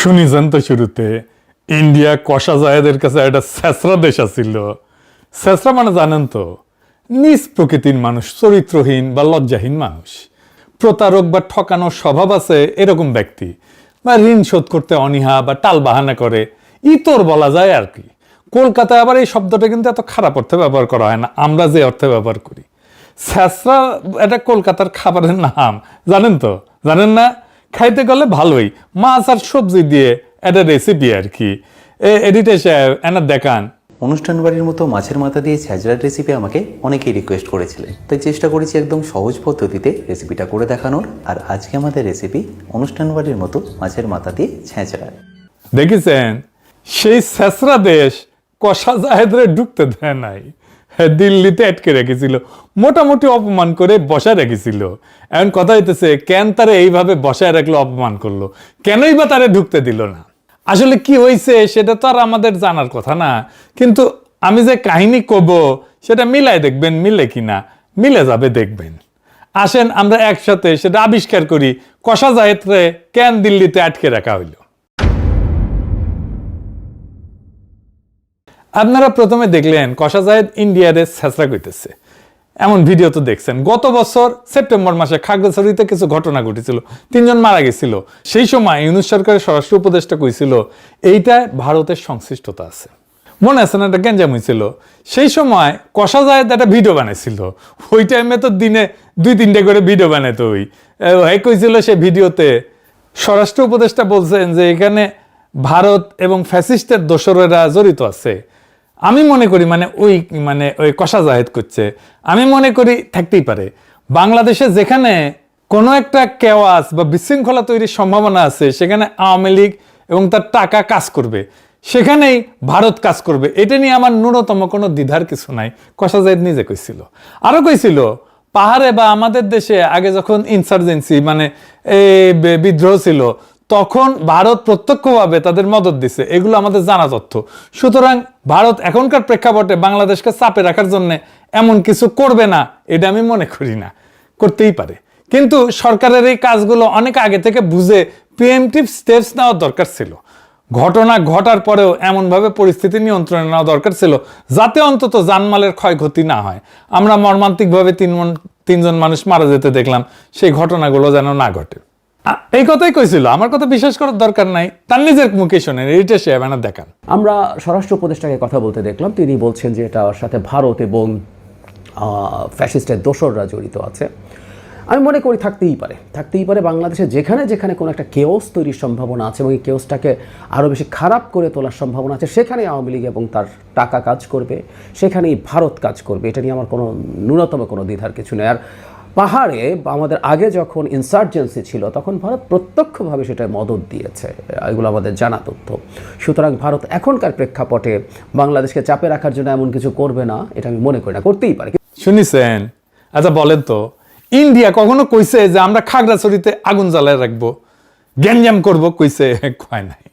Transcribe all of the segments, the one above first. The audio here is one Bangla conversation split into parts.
শুনিছেন তো শুরুতে ইন্ডিয়া কষা জায়েদের কাছে একটা ছেঁচড়া দেশ আছিল। ছেঁচড়া মানে জানেন তো, নিজ প্রকৃতির মানুষ, চরিত্রহীন বা লজ্জাহীন মানুষ, প্রতারক বা ঠকানোর স্বভাব আছে এরকম ব্যক্তি, বা ঋণ শোধ করতে অনীহা বা টাল বাহানা করে, ইতর বলা যায় আর কি। কলকাতায় আবার এই শব্দটা কিন্তু এত খারাপ অর্থে ব্যবহার করা হয় না, আমরা যে অর্থে ব্যবহার করি। ছেঁচড়া এটা কলকাতার খাবারের নাম, জানেন তো? জানেন না? খাইতে গেলে ভালোই, মাছ আর সবজি দিয়ে একটা রেসিপি আর কি। এডিটে সাহেব এনার দেখান। অনুষ্ঠান বাড়ির মতো মাছের মাথা দিয়ে ছ্যাঁচড়ার রেসিপি আমাকে অনেকেই রিকোয়েস্ট করেছিলেন, তাই চেষ্টা করেছি একদম সহজ পদ্ধতিতে রেসিপিটা করে দেখানোর। আর আজকে আমাদের রেসিপি অনুষ্ঠান বাড়ির মতো মাছের মাথা দিয়ে ছ্যাঁচড়া। দেখেছেন, সেই ছেঁচড়া দেশ কষা জাহেদরে ঢুকতে দেয় নাই, দিল্লিতে আটকে রেখেছিল, মোটামুটি অপমান করে বসায় রেখেছিল। এখন কথা হইতেছে, কেন তারে এইভাবে বসায় রাখলো, অপমান করলো, কেনই বা তারে ঢুকতে দিল না? আসলে কি হয়েছে সেটা তো আর আমাদের জানার কথা না, কিন্তু আমি যে কাহিনী কব সেটা মিলাই দেখবেন, মিলে কিনা। মিলে যাবে দেখবেন। আসেন আমরা একসাথে সেটা আবিষ্কার করি, কষা জাহেদরে কেন দিল্লিতে আটকে রাখা হইল। আপনারা প্রথমে দেখলেন কষা জাহেদ ইন্ডিয়ারে ছেঁচড়া কইতেছে, এমন ভিডিও তো দেখছেন। গত বছর সেপ্টেম্বর মাসে খাগড়াছড়িতে কিছু ঘটনা ঘটেছিল, 3 জন মারা গেছিল। সেই সময় ইউনূস সরকারের স্বরাষ্ট্র উপদেষ্টা কইছিল এইটায় ভারতের সংশ্লিষ্টতা আছে, মনে আছে না? একটা গ্যাঞ্জাম হয়েছিল। সেই সময় কষা জাহেদ একটা ভিডিও বানাইছিল। ওই টাইমে তো দিনে 2-3টে করে ভিডিও বানাইতো। ওই কইছিল সে ভিডিওতে, স্বরাষ্ট্র উপদেষ্টা বলছেন যে এখানে ভারত এবং ফ্যাসিস্টের দোসরেরা জড়িত আছে। আমি মনে করি ওই কষা জাহেদ করছে, আমি মনে করি থাকতেই পারে। বাংলাদেশে যেখানে কোনো একটা কেওয়াস বা বিশৃঙ্খলা তৈরির সম্ভাবনা আছে, সেখানে আওয়ামী লীগ এবং তার টাকা কাজ করবে, সেখানেই ভারত কাজ করবে। এটা নিয়ে আমার ন্যূনতম কোনো দ্বিধার কিছু নাই। কষা জাহেদ নিজে কইছিল। আরো কইছিল, পাহাড়ে বা আমাদের দেশে আগে যখন ইনসার্জেন্সি বিদ্রোহ ছিল, তখন ভারত প্রত্যক্ষভাবে তাদের মদত দিছে। এগুলো আমাদের জানা তথ্য। সুতরাং ভারত এখনকার প্রেক্ষাপটে বাংলাদেশকে চাপে রাখার জন্য এমন কিছু করবে না, এটা আমি মনে করি না। করতেই পারে, কিন্তু সরকারের এই কাজগুলো অনেক আগে থেকে বুঝে প্রিএমটিভ স্টেপস নেওয়ার দরকার ছিল। ঘটনা ঘটার পরেও এমনভাবে পরিস্থিতি নিয়ন্ত্রণে নেওয়া দরকার ছিল যাতে অন্তত জানমালের ক্ষয়ক্ষতি না হয়। আমরা মর্মান্তিকভাবে 3 জন মানুষ মারা যেতে দেখলাম, সেই ঘটনাগুলো যেন না ঘটে। এই কথাই কইছিল, আমার কথা বিশ্বাস করার দরকার নাই, তার নিজের মুখে শোনেন। এইটা সে এবার দেখান। আমরা স্বরাষ্ট্র উপদেষ্টাকে কথা বলতে দেখলাম, তিনি বলছেন যে এটার সাথে ভারত এবং ফ্যাসিস্টের দোসররা জড়িত আছে। আমি মনে করি থাকতেই পারে। বাংলাদেশে যেখানে যেখানে কোনো একটা কেওস তৈরির সম্ভাবনা আছে এবং এই কেওসটাকে আরও বেশি খারাপ করে তোলার সম্ভাবনা আছে, সেখানেই আওয়ামী লীগ এবং তার টাকা কাজ করবে, সেখানেই ভারত কাজ করবে। এটা নিয়ে আমার কোনো ন্যূনতম কোনো দ্বিধার কিছু নেই। আর পাহাড়ে আমাদের আগে যখন ইনসার্জেন্সি ছিল, তখন ভারত প্রত্যক্ষভাবে সেটায় মদত দিয়েছে, এগুলো আমাদের জানা তথ্য। সুতরাং ভারত এখনকার প্রেক্ষাপটে বাংলাদেশকে চাপে রাখার জন্য এমন কিছু করবে না, এটা আমি মনে করি না। করতেই পারে। শুনিছেন? আচ্ছা বলেন তো, ইন্ডিয়া কখনো কইছে যে আমরা খাগড়াছড়িতে আগুন জ্বালায় রাখবো, গ্যাঞ্জাম করবো? কইছে? কয় নাই।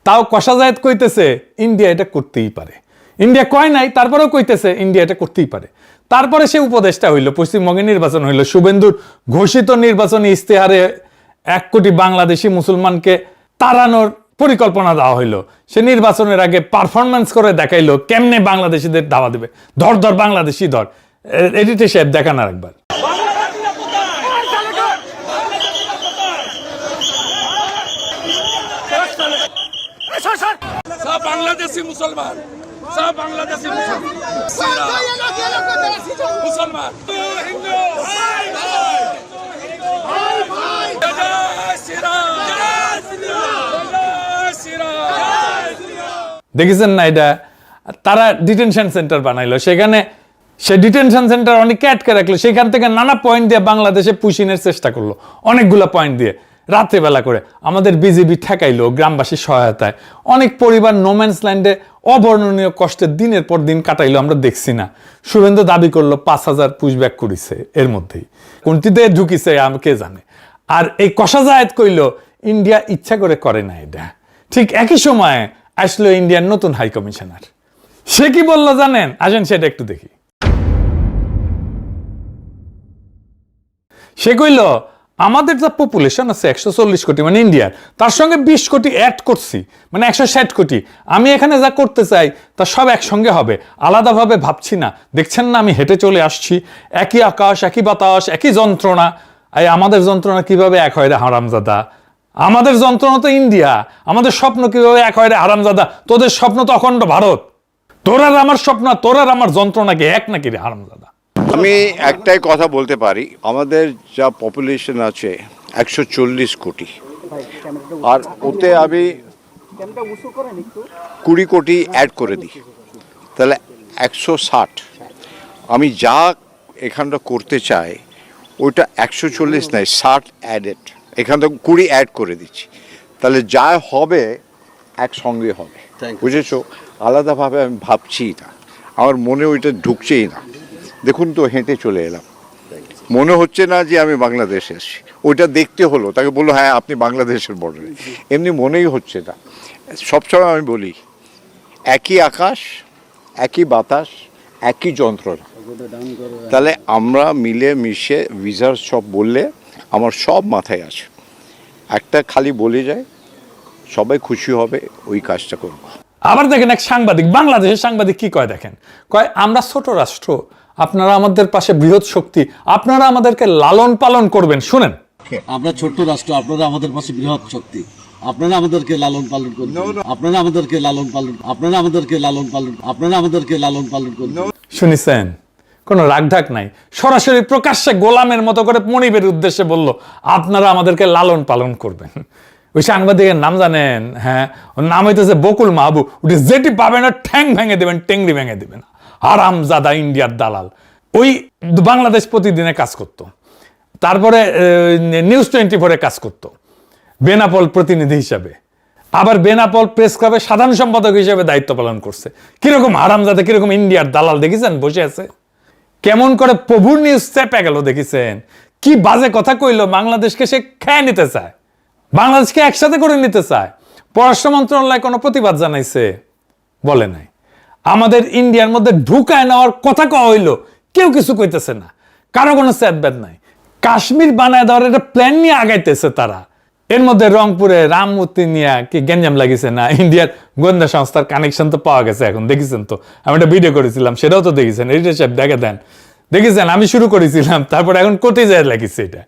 তাও কষা জাহেদ কইতেছে ইন্ডিয়া এটা করতেই পারে। ইন্ডিয়া কয় নাই, তারপরেও কইতেছে ইন্ডিয়া এটা করতেই পারে। তারপরে সে উপদেষ্টা হইল, পশ্চিমবঙ্গে নির্বাচন হইল, শুভেন্দুর ঘোষিত নির্বাচনী ইস্তেহারে 1 কোটি বাংলাদেশি মুসলমানকে তাড়ানোর পরিকল্পনা দেওয়া হইলো। সে নির্বাচনের আগে পারফরমেন্স করে দেখাইলো কেমনে বাংলাদেশিদের ধাওয়া দেবে। ধর ধর বাংলাদেশি ধর। এডিটে সাহেব দেখান আর একবার। सब बांग्लादेशी मुसलमान, सब बांग्लादेशी मुसलमान हिंदू। দেখেছেন না? এটা তারা ডিটেনশন সেন্টার বানাইলো, সেখানে সে ডিটেনশন সেন্টার অনেককে আটকে রাখলো, সেখান থেকে নানা পয়েন্ট দিয়ে বাংলাদেশে পুশিনের চেষ্টা করলো, অনেকগুলো পয়েন্ট দিয়ে রাত্রেবেলা করে। আমাদের বিজিবি ঠেকাইলো গ্রামবাসীর সহায়তায়। অনেক পরিবার নোম্যান্স ল্যান্ডে অবর্ণনীয় কষ্টে দিনের পর দিন কাটাইলো, আমরা দেখছি না? শুভেন্দু দাবি করলো 5000 পুশব্যাক করেছে, এর মধ্যেই কোনটিতে ঢুকিছে কে জানে। আর এই কষা জাহেদ কইলো ইন্ডিয়া ইচ্ছা করে করে না এটা। ঠিক একই সময়ে আসলো ইন্ডিয়ার নতুন হাই কমিশনার। সে কি বললো জানেন? আসেন সেটা একটু দেখি। সে কইল আমাদের যা পপুলেশন আছে 140 কোটি মানে ইন্ডিয়ার, তার সঙ্গে 20 কোটি অ্যাড করছি, মানে 160 কোটি। আমি এখানে যা করতে চাই তা সব একসঙ্গে হবে, আলাদাভাবে ভাবছি না। দেখছেন না আমি হেঁটে চলে আসছি, একই আকাশ, একই বাতাস, একই যন্ত্রণা। এই আমাদের যন্ত্রণা কিভাবে এক হয় রে হারামজাদা? আমাদের যন্ত্রণা তো ইন্ডিয়া, আমাদের স্বপ্ন কিভাবে এক হয় রে হারামজাদা? তোদের স্বপ্ন তো অখণ্ড ভারত। তোর আর আমার স্বপ্ন, তোর আর আমার যন্ত্রণা কি এক নাকি রে হারামজাদা? আমি একটাই কথা বলতে পারি, আমাদের যা পপুলেশন আছে 140 কোটি, আর ওতে আমি 20 কোটি অ্যাড করে দিই, তাহলে 160। আমি যা এখানটা করতে চাই ওইটা 140 নয়, 60 অ্যাডেড, এখান থেকে 20 অ্যাড করে দিচ্ছি, তাহলে যা হবে একসঙ্গে হবে, বুঝেছো? আলাদাভাবে আমি ভাবছি না, আমার মনে ওইটা ঢুকছেই না। দেখুন তো, হেঁটে চলে এলাম, মনে হচ্ছে না যে আমি বাংলাদেশে এসেছি। ওইটা দেখতে হলো, তাকে বললো হ্যাঁ আপনি বাংলাদেশের বর্ডারে, এমনি মনেই হচ্ছে না। সবসময় আমি বলি একই আকাশ, একই বাতাস, একই যন্ত্রণা। তাহলে আমরা মিলে মিশে ভিসার সব বললে আমার সব মাথায় আছে, একটা খালি বলে যায় সবাই খুশি হবে, ওই কাজটা করবো। আবার দেখেন এক সাংবাদিক, বাংলাদেশের সাংবাদিক কি কয় দেখেন, কয় আমরা ছোট রাষ্ট্র, আপনারা আমাদের পাশে বৃহৎ শক্তি, আপনারা আমাদেরকে লালন পালন করবেন। শুনেন, আমরা ছোট্ট রাষ্ট্র, আপনারা আমাদের পাশে বৃহৎ শক্তি, আপনারা আমাদেরকে লালন পালন করুন, আপনারা আমাদেরকে লালন পালন, আপনারা আমাদেরকে লালন পালন, আপনারা আমাদেরকে লালন পালন করুন। শুনেছেন? কোনো রাগঢাক নাই, সরাসরি প্রকাশ্যে গোলামের মতো করে মনিবের উদ্দেশ্যে বলল আপনারা আমাদেরকে লালন পালন করবেন। ওই সাংবাদিকের নাম জানেন? হ্যাঁ, ওর নাম হইতেছে বকুল মাহবুব। উঠে যেটি পাবেন ঠ্যাং ভেঙে দেবেন, টেংরি ভেঙে দেবেন। হারামজাদা ইন্ডিয়ার দালাল। ওই বাংলাদেশ প্রতিদিনে কাজ করতো, তারপরে নিউজ 24-এ কাজ করতো বেনাপোল প্রতিনিধি হিসাবে, আবার বেনাপোল প্রেস ক্লাবের সাধারণ সম্পাদক হিসেবে দায়িত্ব পালন করছে। কিরকম হারামজাদা, কিরকম ইন্ডিয়ার দালাল দেখেছেন বসে আছে, কেমন করে প্রভুর নিউজ চেপে গেল দেখেছেন? কি বাজে কথা কইলো, বাংলাদেশকে সে খেয়ে নিতে চায়, বাংলাদেশকে একসাথে করে নিতে চায়। পররাষ্ট্র মন্ত্রণালয় কোনো প্রতিবাদ জানাইছে? বলে নাই। আমাদের ইন্ডিয়ার মধ্যে ঢুকায় নেওয়ার কথা কওয়া হইলো, কেউ কিছু কইতেছে না, কারো কোনো স্যাদব্যাদ নাই। কাশ্মীর বানায় দেওয়ার একটা প্ল্যান নিয়ে আগাইতেছে তারা। এর মধ্যে রংপুরে রামমূর্তি নিয়ে কি গ্যাঞ্জাম লাগিয়েছে না? ইন্ডিয়ার গোয়েন্দা সংস্থার কানেকশন তো পাওয়া গেছে এখন, দেখেছেন তো? আমি একটা ভিডিও করেছিলাম, সেটাও তো দেখেছেন, এডিটর সাহেব দেখে দেন, দেখেছেন? আমি শুরু করেছিলাম, তারপর এখন কোর্টে যায় লাগিয়েছে এটা।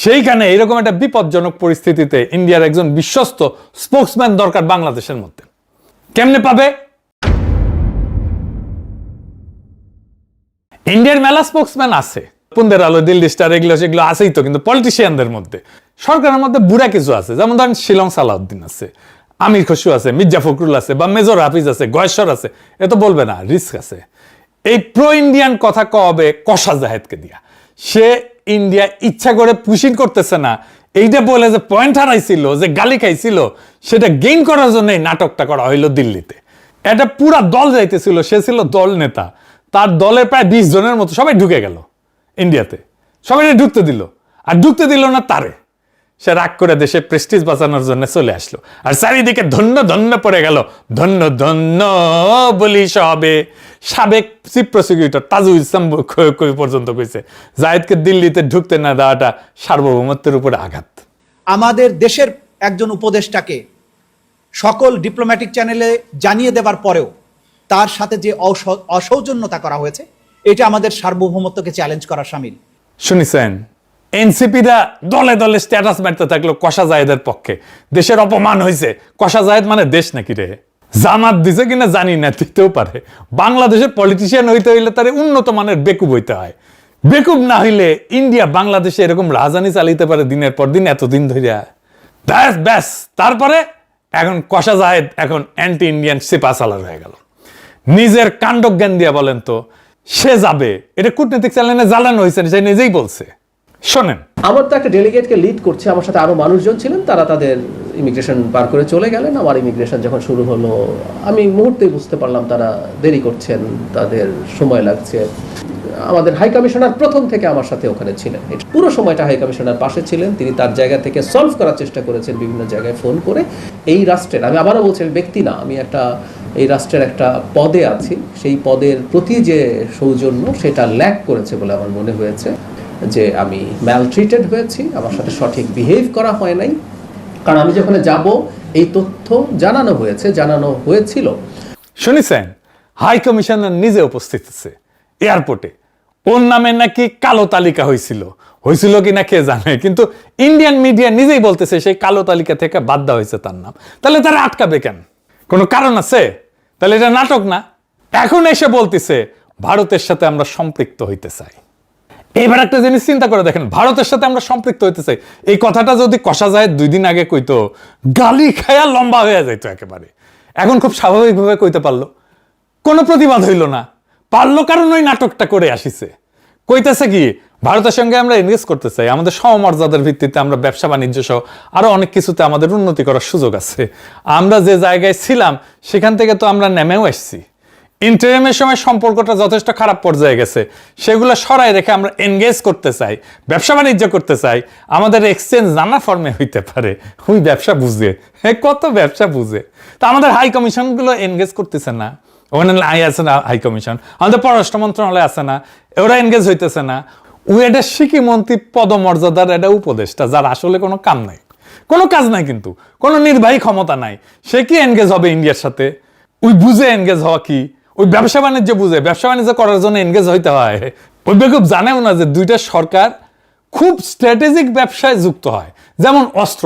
সেইখানে এরকম একটা বিপজ্জনক পরিস্থিতিতে ইন্ডিয়ার একজন বিশ্বস্ত স্পোকসম্যান দরকার বাংলাদেশের মধ্যে। কেমনে পাবে? ইন্ডিয়ার মেলা স্পোকসম্যান আছে, পুন্দের আলো, দিল্লি স্টার, এগুলো সেগুলো আছেই তো, কিন্তু পলিটিশিয়ানদের মধ্যে, সরকারের মধ্যে বুড়া কিছু আছে, যেমন ধরেন শিলং সালাউদ্দিন আছে, আমির খসরু আছে, মির্জা ফখরুল আছে, বা মেজর হাফিজ আছে, গয়েশ্বর আছে। এ তো বলবে না, রিস্ক আছে। এই প্রো ইন্ডিয়ান কথা কবে কষা জাহেদকে দিয়া, সে ইন্ডিয়া ইচ্ছা করে পুশিং করতেছে না, এইটা বলে যে পয়েন্ট হারাইছিল, যে গালি খাইছিল, সেটা গেইন করার জন্য এই নাটকটা করা হইলো দিল্লিতে। এটা পুরা দল যাইতেছিল, সে ছিল দল নেতা, তার দলের প্রায় 20 জনের মতো সবাই ঢুকে গেল ইন্ডিয়াতে, সবাই ঢুকতে দিল, আর ঢুকতে দিল না তারে। সে রাগ করে দেশে প্রেস্টিজ বাঁচানোর জন্য চলে আসলো, আর চারিদিকে ধন্য ধন্য পড়ে গেল, ধন্য ধন্য বলি সবে। সাবেক চিফ প্রসিকিউটর তাজুল ইসলাম পর্যন্ত কইছে জায়েদকে দিল্লিতে ঢুকতে না দেওয়াটা সার্বভৌমত্বের উপরে আঘাত। আমাদের দেশের একজন উপদেষ্টাকে সকল ডিপ্লোম্যাটিক চ্যানেলে জানিয়ে দেবার পরেও তার সাথে যে অসৌজন্যতা করা হয়েছে, এটা আমাদের সার্বভৌমত্বকে চ্যালেঞ্জ করা শামিল। শুনেছেন? এনসিপিরা দলে দলে স্ট্যাটাস মারতে থাকলো কষা জায়েদের পক্ষে, দেশের অপমান হয়েছে। কষা জায়েদ মানে দেশ নাকি রে? জামাত দিছে কিনা জানি না, দিতেও পারে। বাংলাদেশের পলিটিশিয়ান হইতে হইলে তার উন্নত মানের বেকুব হইতে হয়। বেকুব না হইলে ইন্ডিয়া বাংলাদেশে এরকম রাজধানী চালিতে পারে দিনের পর দিন, এতদিন ধরে। ব্যাস তারপরে এখন কষা জায়েদ এখন অ্যান্টি ইন্ডিয়ান সিপা সালার হয়ে গেল। নিজের কাণ্ডজ্ঞান দিয়ে বলেন তো সে যাবে? এটা কূটনৈতিক চ্যানেলে জ্বালানো হয়েছে, সে নিজেই বলছে। শোনেন, আমার তো একটা ডেলিগেটকে লিড করছে, আমার সাথে আরো মানুষজন ছিলেন, তারা তাদের ইমিগ্রেশন পার করে চলে গেলেন। আমার ইমিগ্রেশন যখন শুরু হলো, আমি মুহূর্তেই বুঝতে পারলাম তারা দেরি করছেন, তাদের সময় লাগছে। আমাদের হাই কমিশনার প্রথম থেকে আমার সাথে ওখানে ছিলেন, পুরো সময়টা হাই কমিশনার পাশে ছিলেন। তিনি তার জায়গা থেকে সলভ করার চেষ্টা করেছেন, বিভিন্ন জায়গায় ফোন করে। এই রাষ্ট্রের, আমি আবারও বলছি, ব্যক্তি না, আমি এই রাষ্ট্রের একটা পদে আছি, সেই পদের প্রতি যে সৌজন্য, সেটা ল্যাক করেছে বলে আমার মনে হয়েছে। যে আমি ম্যালট্রিটেড হয়েছি, আমার সাথে সঠিক বিহেভ করা হয় নাই, কারণ আমি যখন যাব এই তথ্য জানানো হয়েছিল। শুনেছেন, হাই কমিশনার নিজে উপস্থিত আছে এয়ারপোর্টে। ওর নামে নাকি কালো তালিকা হয়েছিল কিনা কে জানে, কিন্তু ইন্ডিয়ান মিডিয়া নিজেই বলতেছে সেই কালো তালিকা থেকে বাদ দেওয়া হয়েছে তার নাম। তাহলে তারা আটকাবে কেন? কোনো কারণ আছে? তাহলে এটা নাটক না? এখন এসে বলতেছে ভারতের সাথে আমরা সম্পৃক্ত হইতে চাই। এবার একটা জিনিস চিন্তা করে দেখেন, ভারতের সাথে আমরা সম্পৃক্ত হইতে চাই, এই কথাটা যদি কষা যায় 2 দিন আগে কইতো, গালি খায়া লম্বা হয়ে যাইতো একেবারে। এখন খুব স্বাভাবিকভাবে কইতে পারলো, কোনো প্রতিবাদ হইল না। পারলো কারণ ওই নাটকটা করে আসিছে। কইতেছে কি, ভারতের সঙ্গে আমরা এনগেজ করতে চাই, আমাদের সমমর্যাদার ভিত্তিতে আমরা ব্যবসা বাণিজ্য সহ আরো অনেক কিছুতে আমাদের উন্নতি করার সুযোগ আছে। আমরা যে জায়গায় ছিলাম সেখান থেকে তো আমরা নেমেও আসছি। ইন্টারিমের সময় সম্পর্কটা যথেষ্ট খারাপ পর্যায়ে গেছে, সেগুলো সরাই রেখে আমরা এনগেজ করতে চাই, ব্যবসা বাণিজ্য করতে চাই। আমাদের এক্সচেঞ্জ নানা ফর্মে হইতে পারে। ওই ব্যবসা বুঝে, কত ব্যবসা বুঝে। তা আমাদের হাই কমিশনগুলো এনগেজ করতেছে না, ওখানে আছে না হাই কমিশন, আমাদের পররাষ্ট্র মন্ত্রণালয় আছে না, ওরা এনগেজ হইতেছে না। ওই এটা শিক্ষি মন্ত্রী পদমর্যাদার একটা উপদেষ্টা, যার আসলে কোনো কাম নাই, কোনো কাজ নাই, কিন্তু কোনো নির্বাহী ক্ষমতা নাই। সে কি এনগেজ হবে ইন্ডিয়ার সাথে? ওই বুঝে এনগেজ হওয়া কি? ওই ব্যবসা বাণিজ্য বুঝে, ব্যবসা বাণিজ্য করার জন্য এনগেজ হইতে হয়। ওই বেকুব জানেও না যে দুইটা সরকার খুব স্ট্র্যাটেজিক ব্যবসায় যুক্ত হয়, যেমন অস্ত্র,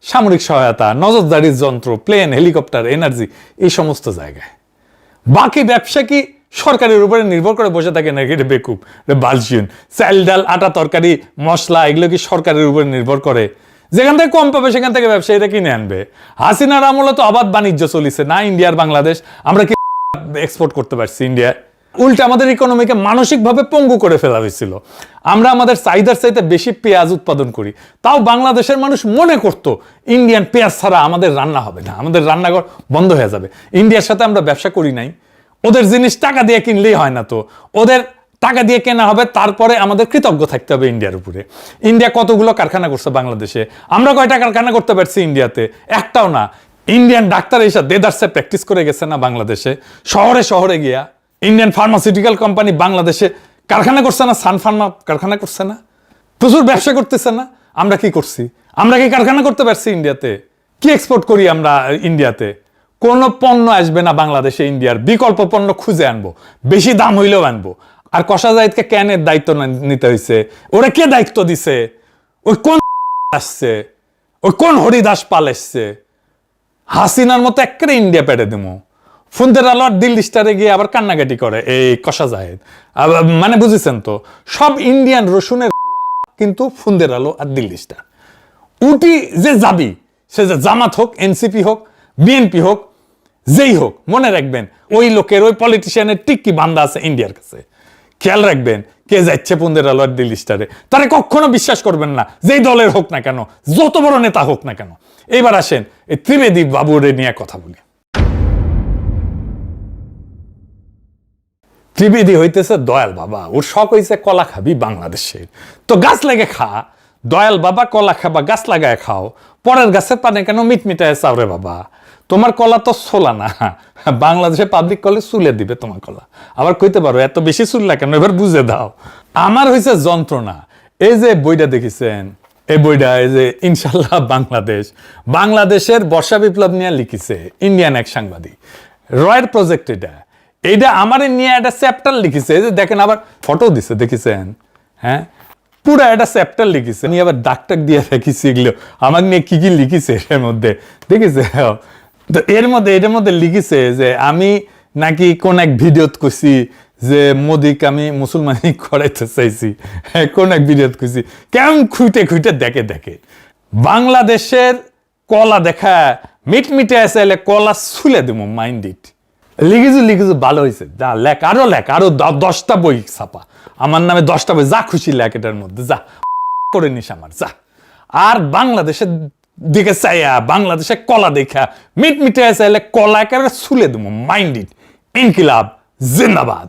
সামরিক সহায়তা, নজরদারির যন্ত্র, প্লেন, হেলিকপ্টার, এনার্জি, এই সমস্ত জায়গায়। বাকি ব্যবসা কি সরকারের উপরে নির্ভর করে বসে থাকে নাকি? এটা বেকুব, বালসিয়ন। চাল ডাল আটা তরকারি মশলা এগুলো কি সরকারের উপরে নির্ভর করে? যেখান থেকে কম পাবে সেখান থেকে ব্যবসায়ীরা কিনে আনবে। হাসিনার আমলে তো অবাধ বাণিজ্য চলিছে না ইন্ডিয়ার বাংলাদেশ, আমরা কি এক্সপোর্ট করতে পারছি ইন্ডিয়া? উল্টে আমাদের ইকোনমিকে মানসিকভাবে পঙ্গু করে ফেলা হয়েছিল। আমরা আমাদের চাহিদার চাইতে বেশি পেঁয়াজ উৎপাদন করি, তাও বাংলাদেশের মানুষ মনে করতো ইন্ডিয়ান পেঁয়াজ ছাড়া আমাদের রান্না হবে না, আমাদের রান্নাঘর বন্ধ হয়ে যাবে। ইন্ডিয়ার সাথে আমরা ব্যবসা করি নাই, ওদের জিনিস টাকা দিয়ে কিনলেই হয় না, তো ওদের টাকা দিয়ে কেনা হবে, তারপরে আমাদের কৃতজ্ঞ থাকতে হবে ইন্ডিয়ার উপরে। ইন্ডিয়া কতগুলো কারখানা করছে বাংলাদেশে, আমরা কয়টা কারখানা করতে পারছি ইন্ডিয়াতে? একটাও না। ইন্ডিয়ান ডাক্তার এসে দেদারসে প্র্যাকটিস করে গেছে না বাংলাদেশে, শহরে শহরে গিয়া। ইন্ডিয়ান ফার্মাসিউটিক্যাল কোম্পানি বাংলাদেশে কারখানা করছে না, সান ফার্মা কারখানা করছে না, প্রচুর ব্যবসা করতেছে না। আমরা কি করছি? আমরা কি কারখানা করতে পারছি ইন্ডিয়াতে? কি এক্সপোর্ট করি আমরা ইন্ডিয়াতে? কোনো পণ্য আসবে না বাংলাদেশে ইন্ডিয়ার, বিকল্প পণ্য খুঁজে আনবো, বেশি দাম হইলেও আনবো। আর কষা জাহিদকে কেনের দায়িত্ব নিতে হয়েছে? ওরা কে দায়িত্ব দিছে? ওই কোন আসছে? ওই কোন হরিদাস পাল এসছে? হাসিনার মতো একেবারে ইন্ডিয়া পেটে দেবো। ফুন্দের আলো আর দিল্লি স্টারে গিয়ে আবার কান্নাকাটি করে এই কষা জাহেদ। মানে বুঝেছেন তো, সব ইন্ডিয়ান রসুনের কিন্তু ফুন্দের আলো আর দিল্লি স্টার। উটি যে যাবি, সে যে জামাত হোক, এনসিপি হোক, বিএনপি হোক, যেই হোক, মনে রাখবেন ওই লোকের, ওই পলিটিশিয়ানের টিক্কি বান্ধা আছে ইন্ডিয়ার কাছে। খেয়াল রাখবেন কে যাচ্ছে ফুন্দের আলো আর দিল্লি স্টারে, তারা কখনো বিশ্বাস করবেন না, যেই দলের হোক না কেন, যত বড় নেতা হোক না কেন। এবার আসেন এই ত্রিবেদী বাবুরে নিয়ে কথা বলি। ত্রিবেদী হইতেছে দয়াল বাবা, ওর শখ হইছে কলা খাবি বাংলাদেশের, তো গাছ লাগে খা। দয়াল বাবা কলা খাবা, গাছ লাগায় খাও, পরের গাছে পানে কেন মিটমিটায় চাওরে বাবা। তোমার কলা তো ছোলা না, বাংলাদেশে পাবলিক কলে চুলে দিবে তোমার কলা। আবার কইতে পারো এত বেশি চুললা কেন, এবার বুঝে দাও। আমার হইছে যন্ত্রণা। এই যে বইটা দেখেছেন, এই বইটা এই যে ইনশাল্লাহ বাংলাদেশ, বাংলাদেশের বর্ষা বিপ্লব নিয়ে লিখিছে ইন্ডিয়ান এক সাংবাদিক, রয়ের প্রজেক্ট। এইটা আমার নিয়ে একটা চ্যাপ্টার লিখিছে, যে দেখেন আবার ফটো দিছে, দেখেছেন? হ্যাঁ, পুরো একটা চ্যাপ্টার লিখিছে। আমি আবার ডাক্তার দিয়ে দেখিছি এগুলো আমার নিয়ে কি কি লিখিছে এর মধ্যে, দেখেছে? তো এটার মধ্যে লিখিছে যে আমি নাকি কোন এক ভিডিওত কইছি যে মোদিকে আমি মুসলমানি করাইতে চাইছি, কোন এক ভিডিওত কইছি। কেমন খুঁটে খুঁটে দেখে বাংলাদেশের কলা দেখা মিটমিটে চাইলে কলা ছুলে দেবো মাইন্ড ইট। লিখেছো ভালো হয়েছে, যা লেখ, আরো লেখ, আরো 10টা বই ছাপা আমার নামে, 10টা বই, যা খুশি লেখ এটার মধ্যে, যা করে নিস আমার, যা। আর বাংলাদেশের দিকে চাইয়া, বাংলাদেশে কলা দেখা মিটমিটে চাইলে কলা একেবারে ছুলে দেবো মাইন্ড ইট। ইনকিলাব জিন্দাবাদ।